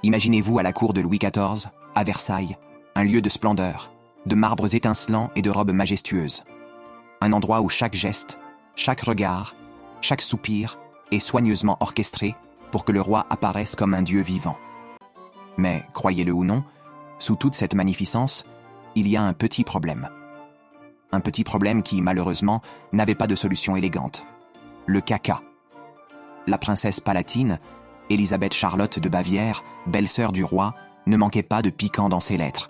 Imaginez-vous à la cour de Louis XIV, à Versailles, un lieu de splendeur, de marbres étincelants et de robes majestueuses. Un endroit où chaque geste, chaque regard, chaque soupir est soigneusement orchestré pour que le roi apparaisse comme un dieu vivant. Mais, croyez-le ou non, sous toute cette magnificence, il y a un petit problème. Un petit problème qui, malheureusement, n'avait pas de solution élégante. Le caca. La princesse palatine, Élisabeth Charlotte de Bavière, belle-sœur du roi, ne manquait pas de piquant dans ses lettres.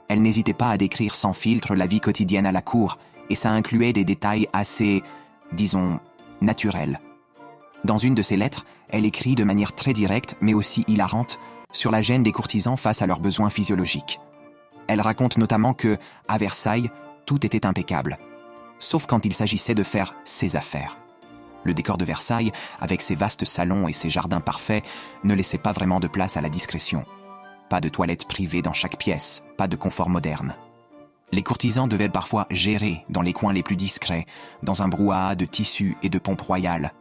Elle n'hésitait pas à décrire sans filtre la vie quotidienne à la cour, et ça incluait des détails assez, disons, naturels. Dans une de ses lettres, elle écrit de manière très directe, mais aussi hilarante, sur la gêne des courtisans face à leurs besoins physiologiques. Elle raconte notamment que, à Versailles, tout était impeccable, sauf quand il s'agissait de faire ses affaires. Le décor de Versailles, avec ses vastes salons et ses jardins parfaits, ne laissait pas vraiment de place à la discrétion. Pas de toilettes privées dans chaque pièce, pas de confort moderne. Les courtisans devaient parfois gérer dans les coins les plus discrets, dans un brouhaha de tissus et de pompes royales.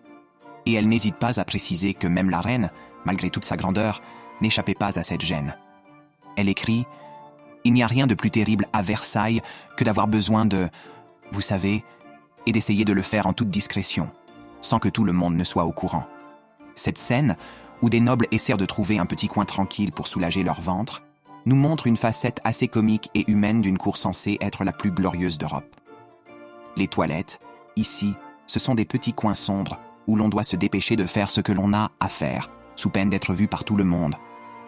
Et elle n'hésite pas à préciser que même la reine, malgré toute sa grandeur, n'échappait pas à cette gêne. Elle écrit « Il n'y a rien de plus terrible à Versailles que d'avoir besoin de, vous savez, et d'essayer de le faire en toute discrétion, sans que tout le monde ne soit au courant. Cette scène, où des nobles essaient de trouver un petit coin tranquille pour soulager leur ventre, nous montre une facette assez comique et humaine d'une cour censée être la plus glorieuse d'Europe. Les toilettes, ici, ce sont des petits coins sombres où l'on doit se dépêcher de faire ce que l'on a à faire, sous peine d'être vu par tout le monde.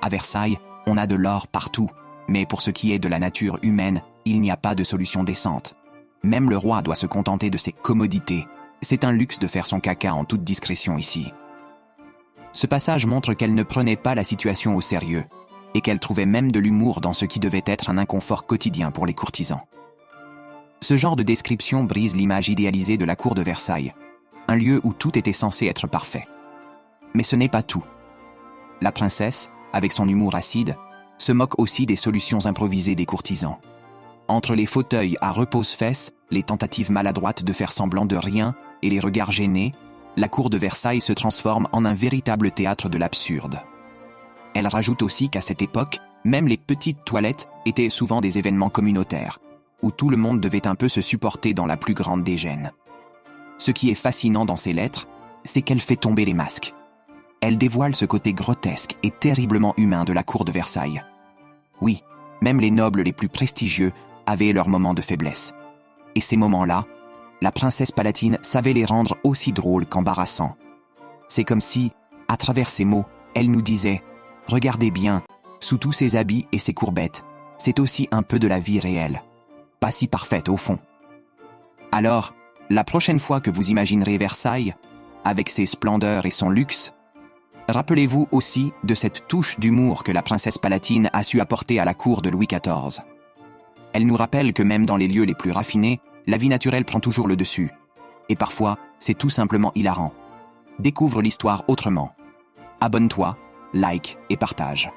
À Versailles, on a de l'or partout, mais pour ce qui est de la nature humaine, il n'y a pas de solution décente. Même le roi doit se contenter de ses commodités. C'est un luxe de faire son caca en toute discrétion ici. Ce passage montre qu'elle ne prenait pas la situation au sérieux, et qu'elle trouvait même de l'humour dans ce qui devait être un inconfort quotidien pour les courtisans. Ce genre de description brise l'image idéalisée de la cour de Versailles, un lieu où tout était censé être parfait. Mais ce n'est pas tout. La princesse, avec son humour acide, se moque aussi des solutions improvisées des courtisans. Entre les fauteuils à repose-fesses, les tentatives maladroites de faire semblant de rien et les regards gênés, la cour de Versailles se transforme en un véritable théâtre de l'absurde. Elle rajoute aussi qu'à cette époque, même les petites toilettes étaient souvent des événements communautaires, où tout le monde devait un peu se supporter dans la plus grande des gênes. Ce qui est fascinant dans ces lettres, c'est qu'elle fait tomber les masques. Elle dévoile ce côté grotesque et terriblement humain de la cour de Versailles. Oui, même les nobles les plus prestigieux avaient leurs moments de faiblesse. Et ces moments-là, la princesse palatine savait les rendre aussi drôles qu'embarrassants. C'est comme si, à travers ces mots, elle nous disait « Regardez bien, sous tous ces habits et ces courbettes, c'est aussi un peu de la vie réelle. Pas si parfaite au fond. » Alors, la prochaine fois que vous imaginerez Versailles, avec ses splendeurs et son luxe, rappelez-vous aussi de cette touche d'humour que la princesse palatine a su apporter à la cour de Louis XIV. Elle nous rappelle que même dans les lieux les plus raffinés, la vie naturelle prend toujours le dessus. Et parfois, c'est tout simplement hilarant. Découvre l'histoire autrement. Abonne-toi, like et partage.